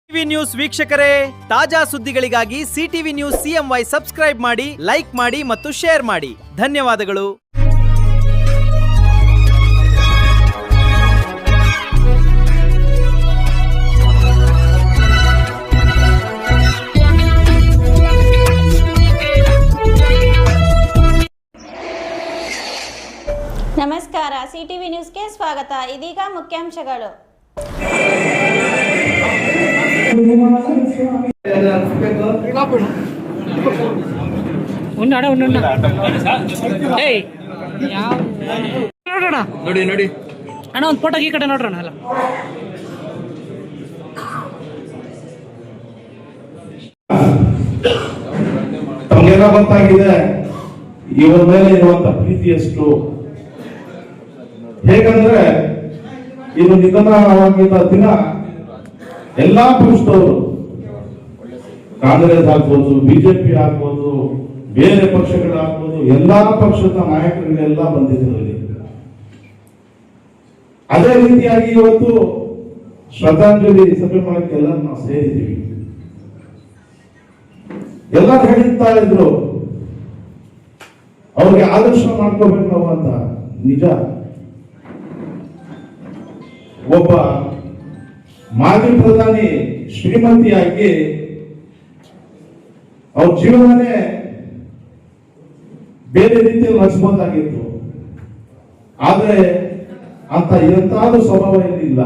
TV news ವೀಕ್ಷಕರೇ, ತಾಜಾ ಸುದ್ದಿಗಳಿಗಾಗಿ ಸಿಟಿವಿ ನ್ಯೂಸ್ CMY ಸಬ್ಸ್ಕ್ರೈಬ್ ಮಾಡಿ, ಲೈಕ್ ಮಾಡಿ ಮತ್ತು ಶೇರ್ ಮಾಡಿ. ಧನ್ಯವಾದಗಳು. ನಮಸ್ಕಾರ, ಸಿಟಿವಿ ನ್ಯೂಸ್ಗೆ ಸ್ವಾಗತ. ಇದೀಗ ಮುಖ್ಯಾಂಶಗಳು. ನೋಡಿ ನೋಡಿ ಅಣ್ಣ ಒಂದು ಫೋಟೋ ಈ ಕಡೆ ನೋಡ್ರಣ. ಅಲ್ಲ ತಮಗೆಲ್ಲ ಗೊತ್ತಾಗಿದೆ ಇವರ ಮೇಲೆ ಇರುವಂತ ಪ್ರೀತಿ ಎಷ್ಟು. ಹೇಗಂದ್ರೆ ಇದು ನಿಧನವಾಗಿದ್ದ ದಿನ ಎಲ್ಲಾ ಪಕ್ಷದವರು, ಕಾಂಗ್ರೆಸ್ ಆಗ್ಬೋದು, ಬಿಜೆಪಿ ಆಗ್ಬೋದು, ಬೇರೆ ಪಕ್ಷಗಳಾಗ್ಬೋದು, ಎಲ್ಲಾ ಪಕ್ಷದ ನಾಯಕರುಗಳೆಲ್ಲ ಬಂದಿದ್ರು ಇಲ್ಲಿ. ಅದೇ ರೀತಿಯಾಗಿ ಇವತ್ತು ಶ್ರದ್ಧಾಂಜಲಿ ಸಭೆ ಮಾಡಕ್ಕೆ ಎಲ್ಲ ನಾವು ಸೇರಿದ್ದೀವಿ. ಎಲ್ಲರೂ ಹೇಳ್ತಾ ಇದ್ರು ಅವ್ರಿಗೆ ಆದರ್ಶ ಮಾಡ್ಕೋಬೇಕು ನಾವು ಅಂತ. ನಿಜ, ಒಬ್ಬ ಮಾಜಿ ಪ್ರಧಾನಿ ಶ್ರೀಮಂತಿಯಾಗಿ ಅವ್ರ ಜೀವನನೇ ಬೇರೆ ರೀತಿಯಲ್ಲಿ ನಡೆಸಬಹುದಾಗಿತ್ತು. ಆದ್ರೆ ಅಂತ ಎಂತಾದ್ರೂ ಸ್ವಭಾವ ಏನಿಲ್ಲ.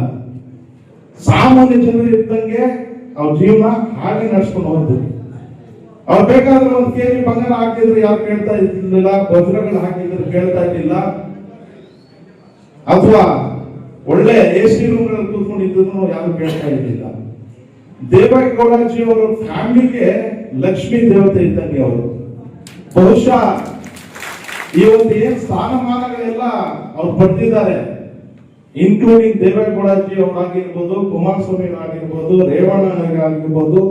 ಸಾಮಾನ್ಯ ಜನರು ಇದ್ದಂಗೆ ಅವ್ರ ಜೀವನ ಹಾಗೆ ನಡೆಸ್ಕೊಂಡು ಹೋದ್ರು. ಅವ್ರು ಬೇಕಾದ್ರೆ ಒಂದು KG ಬಂಗಾರ ಹಾಕಿದ್ರು ಯಾರು ಕೇಳ್ತಾ ಇರ್ಲಿಲ್ಲ, ವಜ್ರಗಳು ಹಾಕಿದ್ರು ಕೇಳ್ತಾ ಇರ್ಲಿಲ್ಲ, ಅಥವಾ ಒಳ್ಳೆ AC ರೂಮ್ಗಳಲ್ಲಿ ಕೂತ್ಕೊಂಡಿದ್ರು ಯಾರು ಕೇಳ್ತಾ ಇರ್ಲಿಲ್ಲ. ದೇವೇಗೌಡಜಿ ಅವರ ಫ್ಯಾಮಿಲಿಗೆ ಲಕ್ಷ್ಮೀ ದೇವತೆ ಇದ್ದಂಗೆ ಅವರು. ಬಹುಶಃ ಇವತ್ತು ಏನ್ ಸ್ಥಾನಮಾನಗಳೆಲ್ಲ ಅವ್ರು ಪಡೆದಿದ್ದಾರೆ, ಇನ್ಕ್ಲೂಡಿಂಗ್ ದೇವೇಗೌಡಜಿ ಅವರಾಗಿರ್ಬೋದು, ಕುಮಾರಸ್ವಾಮಿ ಆಗಿರ್ಬೋದು, ರೇವಣ್ಣನಾಗಿರ್ಬೋದು,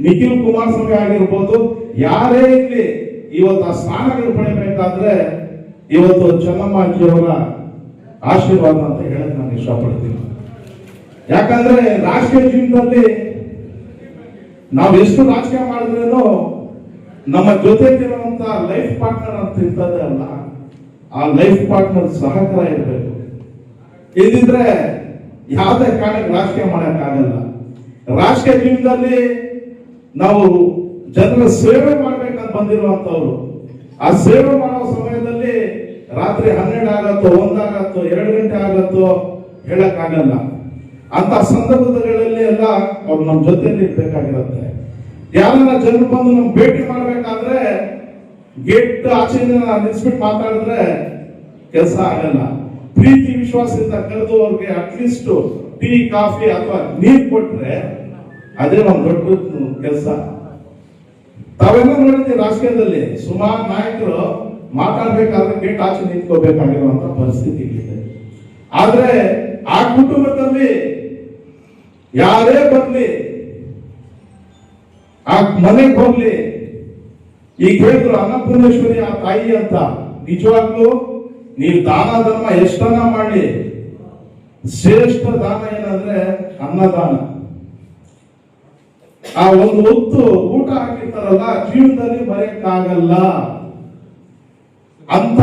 ನಿಖಿಲ್ ಕುಮಾರಸ್ವಾಮಿ ಆಗಿರ್ಬೋದು, ಯಾರೇ ಇಲ್ಲಿ ಇವತ್ತು ಆ ಸ್ಥಾನಗಳು ಪಡೆಯಬೇಕಾದ್ರೆ ಇವತ್ತು ಚೆನ್ನಮ್ಮಾಜಿಯವರ ಆಶೀರ್ವಾದ ಅಂತ ಹೇಳಕ್ ನಾನು ಇಷ್ಟಪಡ್ತೀನಿ. ಯಾಕಂದ್ರೆ ರಾಜಕೀಯ ಜೀವನದಲ್ಲಿ ನಾವು ಎಷ್ಟು ರಾಜಕೀಯ ಮಾಡಿದ್ರೇನು ನಮ್ಮ ಜೊತೆಗಿರುವಂತ ಲೈಫ್ ಪಾರ್ಟ್ನರ್ ಅಂತ ಇರ್ತದೆ ಅಲ್ಲ, ಆ ಲೈಫ್ ಪಾರ್ಟ್ನರ್ ಸಹಕಾರ ಇರಬೇಕು. ಇದಿದ್ರೆ ಯಾವುದೇ ಕಾರಣಕ್ಕೆ ರಾಜಕೀಯ ಮಾಡಕ್ಕಾಗಲ್ಲ. ರಾಜಕೀಯ ಜೀವನದಲ್ಲಿ ನಾವು ಜನರ ಸೇವೆ ಮಾಡ್ಬೇಕಂತ ಬಂದಿರುವಂತವ್ರು. ಆ ಸೇವೆ ಮಾಡೋ ಸಮಯದಲ್ಲಿ ರಾತ್ರಿ 12 ಆಗತ್ತೋ, 1 ಆಗತ್ತೋ, 2 ಗಂಟೆ ಆಗತ್ತೋ ಹೇಳಕ್ ಆಗಲ್ಲ. ಅಂತ ಸಂದರ್ಭಗಳಲ್ಲಿ ಎಲ್ಲ ಅವ್ರು ನಮ್ಮ ಜೊತೆಯಲ್ಲಿ ಇರ್ಬೇಕಾಗಿರುತ್ತೆ. ಯಾರನ್ನ ಜನರು ಬಂದು ನಮ್ ಭೇಟಿ ಮಾಡ್ಬೇಕಾದ್ರೆ ಗೇಟ್ ಆಚೆಯಿಂದ ನಿಲ್ಸ್ಬಿಟ್ಟು ಮಾತಾಡಿದ್ರೆ ಕೆಲಸ ಆಗಲ್ಲ. ಪ್ರೀತಿ ವಿಶ್ವಾಸದಿಂದ ಕರೆದು ಅವ್ರಿಗೆ ಅಟ್ಲೀಸ್ಟ್ ಟೀ, ಕಾಫಿ ಅಥವಾ ನೀರು ಕೊಟ್ರೆ ಅದೇ ಒಂದು ದೊಡ್ಡ ಕೆಲಸ. ತಾವೆಲ್ಲ ನೋಡಿದ್ದೀವಿ ರಾಜಕೀಯದಲ್ಲಿ ಸುಮಾರು ನಾಯಕರು ಮಾತಾಡ್ಬೇಕಾದ್ರೆ ಗೇಟ್ ಆಚೆ ನಿಂತ್ಕೋಬೇಕಾಗಿರುವಂತ ಪರಿಸ್ಥಿತಿ ಇದೆ. ಆದ್ರೆ ಆ ಕುಟುಂಬದಲ್ಲಿ ಯಾರೇ ಬರ್ಲಿ, ಆ ಮನೆಗೆ ಹೋಗ್ಲಿ, ಈಗ ಹೇಳಿದ್ರು ಅನ್ನಪೂರ್ಣೇಶ್ವರಿ ಆ ತಾಯಿ ಅಂತ. ನಿಜವಾಗ್ಲೂ ನೀವು ದಾನ ಧರ್ಮ ಎಷ್ಟನ್ನ ಮಾಡಿ, ಶ್ರೇಷ್ಠ ದಾನ ಏನಂದ್ರೆ ಅನ್ನದಾನ. ಆ ಒಂದು ಹೊತ್ತು ಊಟ ಹಾಕಿರ್ತಾರಲ್ಲ, ಜೀವನದಲ್ಲಿ ಮರೆಯಕ್ಕಾಗಲ್ಲ. ಅಂತ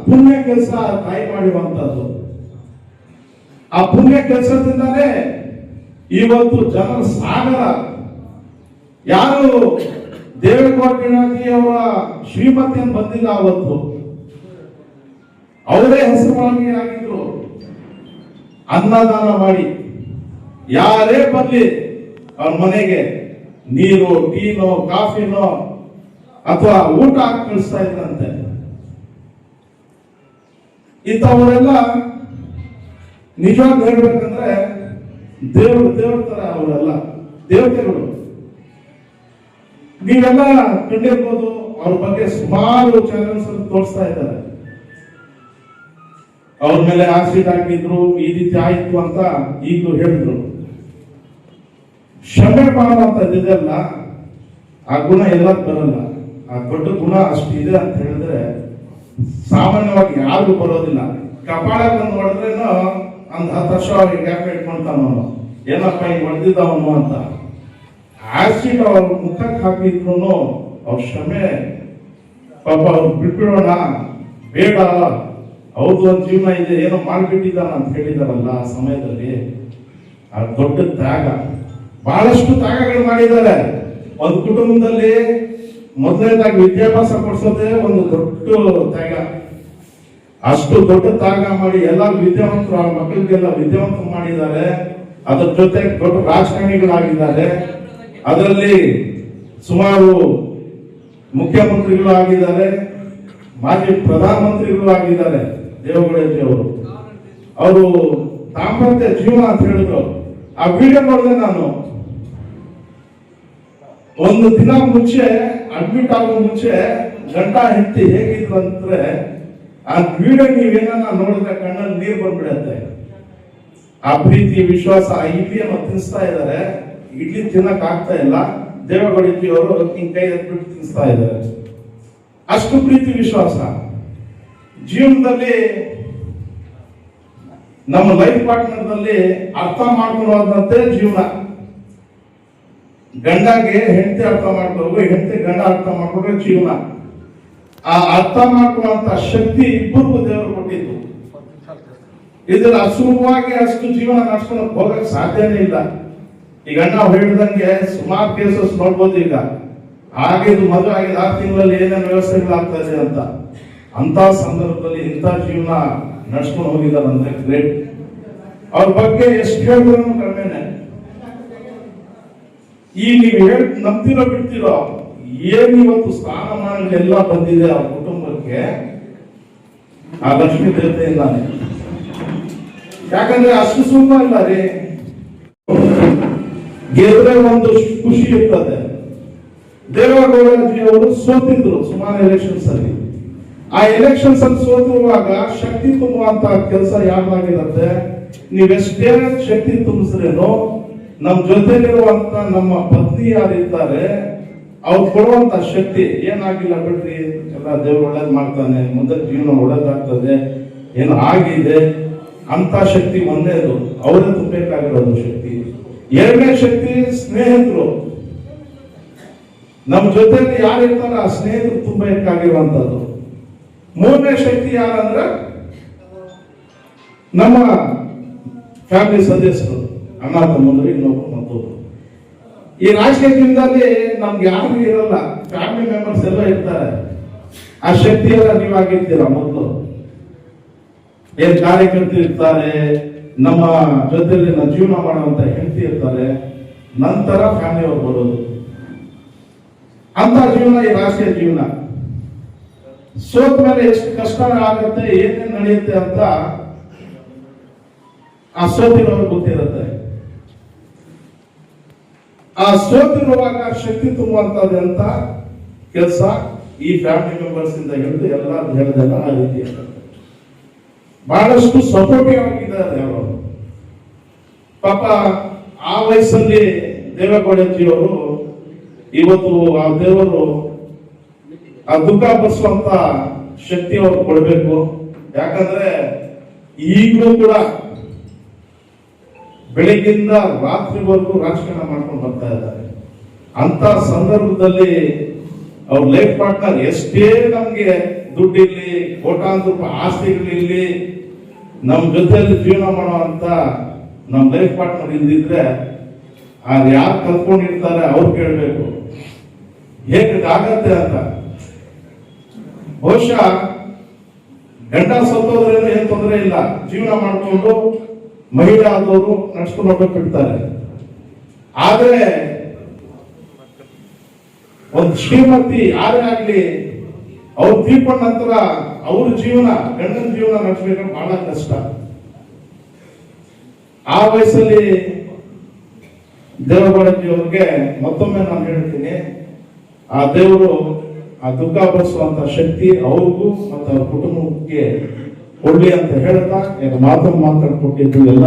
ಪುಣ್ಯ ಕೆಲಸ ತಾಯಿ ಮಾಡಿರುವಂತದ್ದು. ಆ ಪುಣ್ಯ ಕೆಲಸದಿಂದಾನೇ ಇವತ್ತು ಜನರ ಸಾಗರ. ಯಾರು ದೇವೇಗೌಡಜಿ ಅವರ ಶ್ರೀಮತಿ ಅಂತ ಬಂದಿಲ್ಲ ಅವತ್ತು, ಅವರೇ ಹೆಸರುವಾಗಿ ಆಗಿದ್ರು. ಅನ್ನದಾನ ಮಾಡಿ ಯಾರೇ ಬರ್ಲಿ ಅವ್ರ ಮನೆಗೆ ನೀರು, ಟೀನೋ, ಕಾಫಿನೋ ಅಥವಾ ಊಟ ಹಾಕಿ ಕಳಿಸ್ತಾ ಇದ್ರಂತೆ. ಇಂಥವರೆಲ್ಲ ನಿಜವಾಗಿ ಹೇಳ್ಬೇಕಂದ್ರೆ ದೇವ್ರ ತರ ಅವರೆಲ್ಲ ದೇವತೆಗಳು. ನೀವೆಲ್ಲ ಕಂಡಿರ್ಬೋದು, ಅವ್ರ ಬಗ್ಗೆ ಸುಮಾರು ಚಾನೆಲ್ಸ್ ತೋರಿಸ್ತಾ ಇದ್ದಾರೆ. ಅವ್ರ ಮೇಲೆ ಆಕ್ಸಿಡೆಂಟ್ ಆಗಿದ್ರು, ಈ ರೀತಿ ಆಯ್ತು ಅಂತ ಈಗಲೂ ಹೇಳಿದ್ರು. ಕ್ಷಮೆ ಮಾಡುವಂತದ್ದಿದೆಲ್ಲ ಆ ಗುಣ ಎಲ್ಲ ಬರಲ್ಲ. ಆ ದೊಡ್ಡ ಗುಣ ಅಷ್ಟು ಇದೆ ಅಂತ ಹೇಳಿದ್ರೆ ಸಾಮಾನ್ಯವಾಗಿ ಯಾರಿಗೂ ಬರೋದಿಲ್ಲ. ಕಪಾಳ ಬಂದು ಹೊಡೆದ್ರೇನೋ ಒಂದು 10 ವರ್ಷ ಗ್ಯಾಪ್ ಇಟ್ಕೊಂತಾನ, ಏನಪ್ಪ ಹಿಂಗ್ ಹೊಡೆದಿದ್ದವನು ಅಂತ. ಆಸಿಡ್ ಅವ್ರ ಮುಖಕ್ಕೆ ಹಾಕಿದ್ರು ಅವ್ರ ಕ್ಷಮೆ, ಪಾಪ ಅವ್ರು ಬಿಟ್ಬಿಡೋಣ, ಬೇಡ, ಅವ್ರದ್ದು ಒಂದು ಜೀವನ ಇದೆ, ಏನೋ ಮಾಡ್ಬಿಟ್ಟಿದ್ದಾನ ಅಂತ ಹೇಳಿದಾರಲ್ಲ ಆ ಸಮಯದಲ್ಲಿ. ಆ ದೊಡ್ಡ ತ್ಯಾಗ, ಬಹಳಷ್ಟು ತ್ಯಾಗಗಳು ಮಾಡಿದ್ದಾರೆ. ಒಂದು ಕುಟುಂಬದಲ್ಲಿ ಮೊದಲನೇದಾಗಿ ವಿದ್ಯಾಭ್ಯಾಸ ಕೊಡಿಸೋದೇ ಒಂದು ದೊಡ್ಡ ತ್ಯಾಗ. ಅಷ್ಟು ದೊಡ್ಡ ತ್ಯಾಗ ಮಾಡಿ ಎಲ್ಲ ವಿದ್ಯಾವಂತರು, ಆ ಮಕ್ಕಳಿಗೆಲ್ಲ ವಿದ್ಯಾವಂತರು ಮಾಡಿದ್ದಾರೆ. ಅದ್ರ ಜೊತೆ ದೊಡ್ಡ ರಾಜಕಾರಣಿಗಳಾಗಿದ್ದಾರೆ. ಅದರಲ್ಲಿ ಸುಮಾರು ಮುಖ್ಯಮಂತ್ರಿಗಳು ಆಗಿದ್ದಾರೆ, ಮಾಜಿ ಪ್ರಧಾನಮಂತ್ರಿಗಳು ಆಗಿದ್ದಾರೆ. ದೇವೇಗೌಡಜಿ ಅವರು ದಾಂಪತ್ಯ ಜೀವನ ಅಂತ ಹೇಳಿದ್ರು. ಆ ವಿಡಿಯೋ ನೋಡಿದೆ ನಾನು. ಒಂದು ದಿನ ಮುಂಚೆ ಅಡ್ಮಿಟ್ ಆಗೋ ಮುಂಚೆ ಗಂಡ ಹೆಂಡತಿ ಹೇಗಿದ್ರು ಅಂದ್ರೆ, ಆ ವಿಡಿಯೋ ನೀವೇನ ನೋಡಿದ್ರೆ ಕಣ್ಣಲ್ಲಿ ನೀರು ಬಂದ್ಬಿಡತ್ತೆ. ಆ ಪ್ರೀತಿ ವಿಶ್ವಾಸ. ಇಡ್ಲಿಯನ್ನು ತಿನ್ನಿಸ್ತಾ ಇದ್ದಾರೆ, ಇಡ್ಲಿ ತಿನ್ನಕ್ ಆಗ್ತಾ ಇಲ್ಲ, ದೇವೇಗೌಡಜಿ ಅವರು ಹಿಂಗ್ ಕೈ ಎತ್ಬಿಟ್ಟು ತಿನ್ನಿಸ್ತಾ ಇದ್ದಾರೆ. ಅಷ್ಟು ಪ್ರೀತಿ ವಿಶ್ವಾಸ. ಜೀವನದಲ್ಲಿ ನಮ್ಮ ಲೈಫ್ ಪಾರ್ಟ್ನರ್ನಲ್ಲಿ ಅರ್ಥ ಮಾಡ್ಕೊಳ್ಳೋದಂತೆ ಜೀವನ. ಗಂಡಗೆ ಹೆಂಡತಿ ಅರ್ಥ ಮಾಡ್ಕೋಬೇಕು, ಹೆಂಡತಿ ಗಂಡ ಅರ್ಥ ಮಾಡ್ಕೊಂಡ್ರೆ ಜೀವನ. ಆ ಅರ್ಥ ಮಾಡ್ಕೊಳ್ಳುವಂತ ಶಕ್ತಿ ಇಬ್ಬರಿಗೂ ದೇವರು ಕೊಟ್ಟಿದ್ದು. ಇದ್ರ ಅಸುಲಭವಾಗಿ ಅಷ್ಟು ಜೀವನ ನಡ್ಸ್ಕೊಂಡು ಹೋಗಕ್ ಸಾಧ್ಯನೇ ಇಲ್ಲ. ಈಗ ನಾವು ಹೇಳಿದಂಗೆ ಸುಮಾರು ಕೇಸಸ್ ನೋಡ್ಬೋದು. ಈಗ ಆಗಿದ್ದು ಮದುವೆ ಆಗಿದ್ದು 6 ತಿಂಗಳಲ್ಲಿ ಏನೇನು ವ್ಯವಸ್ಥೆಗಳಾಗ್ತದೆ ಅಂತ ಸಂದರ್ಭದಲ್ಲಿ ಇಂಥ ಜೀವನ ನಡ್ಸ್ಕೊಂಡು ಹೋಗಿದ್ದಾರೆ ಅಂದ್ರೆ ಗ್ರೇಟ್. ಅವ್ರ ಬಗ್ಗೆ ಎಷ್ಟು ಹೇಳಿದ್ರು ಕಡಿಮೆನೆ. ಈ ನೀವು ನಂಬ್ತಿರೋ ಬಿಡ್ತಿರೋ, ಏನ್ ಇವತ್ತು ಸ್ಥಾನಮಾನಗಳೆಲ್ಲ ಬಂದಿದೆ ಅವ್ರ ಕುಟುಂಬಕ್ಕೆ, ಆ ಲಕ್ಷ್ಮೀ ದೇವತೆಯಿಂದಾನೆ. ಯಾಕಂದ್ರೆ ಅಷ್ಟು ಸುಲಭ ಇಲ್ಲ ರೀ. ಗೆದ್ರೆ ಒಂದು ಖುಷಿ ಇರ್ತದೆ. ದೇವೇಗೌಡಜಿ ಅವರು ಸೋತಿದ್ರು ಸುಮಾರು ಎಲೆಕ್ಷನ್ಸ್ ಅಲ್ಲಿ. ಆ ಎಲೆಕ್ಷನ್ಸ್ ಅಲ್ಲಿ ಸೋತಿರುವಾಗ ಶಕ್ತಿ ತುಂಬುವಂತ ಕೆಲಸ ಯಾವ್ದಾಗಿರುತ್ತೆ, ನೀವೆಷ್ಟೇ ಶಕ್ತಿ ತುಂಬಿಸ್ರೇನು ನಮ್ ಜೊತೆಲಿರುವಂತ ನಮ್ಮ ಪತ್ನಿ ಯಾರಿದ್ದಾರೆ ಅವ್ರು ಕೊಡುವಂತ ಶಕ್ತಿ ಏನಾಗಿಲ್ಲ ಬಿಡ್ರಿ, ಎಲ್ಲ ದೇವ್ರು ಒಳ್ಳೇದ್ ಮಾಡ್ತಾನೆ, ಮುಂದೆ ಜೀವನ ಒಳ್ಳೇದಾಗ್ತದೆ, ಏನು ಆಗಿದೆ ಅಂತ ಶಕ್ತಿ ಒಂದೇದು, ಅವರೇ ತುಂಬಬೇಕಾಗಿರೋದು ಶಕ್ತಿ. ಎರಡನೇ ಶಕ್ತಿ ಸ್ನೇಹಿತರು. ನಮ್ಮ ಜೊತೆಲಿ ಯಾರಿರ್ತಾರ ಆ ಸ್ನೇಹಿತರು ತುಂಬಬೇಕಾಗಿರುವಂತದ್ದು. ಮೂರನೇ ಶಕ್ತಿ ಯಾರಂದ್ರೆ ನಮ್ಮ ಫ್ಯಾಮಿಲಿ ಸದಸ್ಯರು, ಅಣ್ಣ ತಮ್ಮಂದರು, ಇನ್ನೊಬ್ರು ಮತ್ತೊಬ್ರು. ಈ ರಾಜಕೀಯ ಜೀವನದಲ್ಲಿ ನಮ್ಗೆ ಯಾರು ಇರಲ್ಲ, ಫ್ಯಾಮಿಲಿ ಮೆಂಬರ್ಸ್ ಎಲ್ಲ ಇರ್ತಾರೆ. ಆ ಶಕ್ತಿ ಎಲ್ಲ ನೀವಾಗಿರ್ತೀರ. ಮೊದಲು ಏನ್ ಕಾರ್ಯಕರ್ತರು ಇರ್ತಾರೆ, ನಮ್ಮ ಜೊತೆಲಿ ಜೀವನ ಮಾಡುವಂತ ಹೆಂಡತಿ ಇರ್ತಾರೆ, ನಂತರ ಫ್ಯಾಮಿಲಿ ಅವ್ರು ಬರೋದು. ಅಂತ ಜೀವನ ಈ ರಾಜಕೀಯ ಜೀವನ. ಸೋತ ಮೇಲೆ ಎಷ್ಟು ಕಷ್ಟ ಆಗುತ್ತೆ, ಏನೇನು ನಡೆಯುತ್ತೆ ಅಂತ ಆ ಸೋತಿರೋರು ಗೊತ್ತಿರುತ್ತೆ. ಆ ಸೋತಿರುವಾಗ ಶಕ್ತಿ ತುಂಬುವಂತದಂತ ಕೆಲಸ ಈ ಫ್ಯಾಮಿಲಿ ಮೆಂಬರ್ಸ್ ಇಂದ ಹಿಡಿದು ಎಲ್ಲ ಹೇಳಿದೆಲ್ಲ ಆ ರೀತಿ ಬಹಳಷ್ಟು ಸಪೋರ್ಟಿವ್ ಆಗಿದ್ದಾರೆ ಅವರು. ಪಾಪ ಆ ವಯಸ್ಸಲ್ಲಿ ದೇವೇಗೌಡಜಿ ಅವರು ಇವತ್ತು ಆ ದೇವರು ಆ ದುಃಖ ಬರೆಸುವಂತ ಶಕ್ತಿ ಅವ್ರು ಕೊಡಬೇಕು. ಯಾಕಂದ್ರೆ ಈಗಲೂ ಕೂಡ ಬೆಳಗ್ಗಿಂದ ರಾತ್ರಿವರೆಗೂ ರಾಜಕಾರಣ ಮಾಡ್ಕೊಂಡು ಬರ್ತಾ ಇದ್ದಾರೆ. ಅಂತ ಸಂದರ್ಭದಲ್ಲಿ ಅವ್ರ ಲೈಫ್ ಪಾರ್ಟ್ನರ್ ಎಷ್ಟೇ ನಮ್ಗೆ ದುಡ್ಡಿರ್ಲಿ, ಕೋಟ್ಯಾಂತರ ರೂಪಾಯಿ ಆಸ್ತಿಗಳಿರ್ಲಿ, ನಮ್ ಜೊತೆಯಲ್ಲಿ ಜೀವನ ಮಾಡುವಂತ ನಮ್ ಲೈಫ್ ಪಾರ್ಟ್ನರ್ ಇಲ್ದಿದ್ರೆ ಅದು ಯಾರು ಕಲ್ತ್ಕೊಂಡಿರ್ತಾರೆ ಅವ್ರು ಕೇಳ್ಬೇಕು ಹೇಗಾಗತ್ತೆ ಅಂತ. ಬಹುಶಃ ಗಂಡ ಸತ್ತೋದ್ರೇನು ಏನ್ ತೊಂದರೆ ಇಲ್ಲ, ಜೀವನ ಮಾಡ್ಕೊಂಡು ಮಹಿಳೆ ಆದವರು ನಡ್ಸ್ಕೊಂಡು ಹೋಗ್ಬಿಡ್ತಾರೆ. ಆದ್ರೆ ಒಂದು ಶ್ರೀಮತಿ ಯಾರೇ ಆಗ್ಲಿ, ಅವ್ರು ತೀರ್ಕೊಂಡ ನಂತರ ಅವ್ರ ಜೀವನ, ಗಂಡನ ಜೀವನ ನಡೆಸಬೇಕು ಬಹಳ ಕಷ್ಟ. ಆ ವಯಸ್ಸಲ್ಲಿ ದೇವೇಗೌಡಜಿ ಅವ್ರಿಗೆ ಮತ್ತೊಮ್ಮೆ ನಾನು ಹೇಳ್ತೀನಿ, ಆ ದೇವರು ಆ ದುಃಖ ಭರಿಸುವಂತ ಶಕ್ತಿ ಅವ್ರಿಗೂ ಮತ್ತು ಅವ್ರ ಕುಟುಂಬಕ್ಕೆ ಕೊಡ್ಲಿ ಅಂತ ಹೇಳ್ತಾ ಮಾತನ್ನು ಮಾತಾಡ್ಕೊಟ್ಟಿದ್ದು ಎಲ್ಲ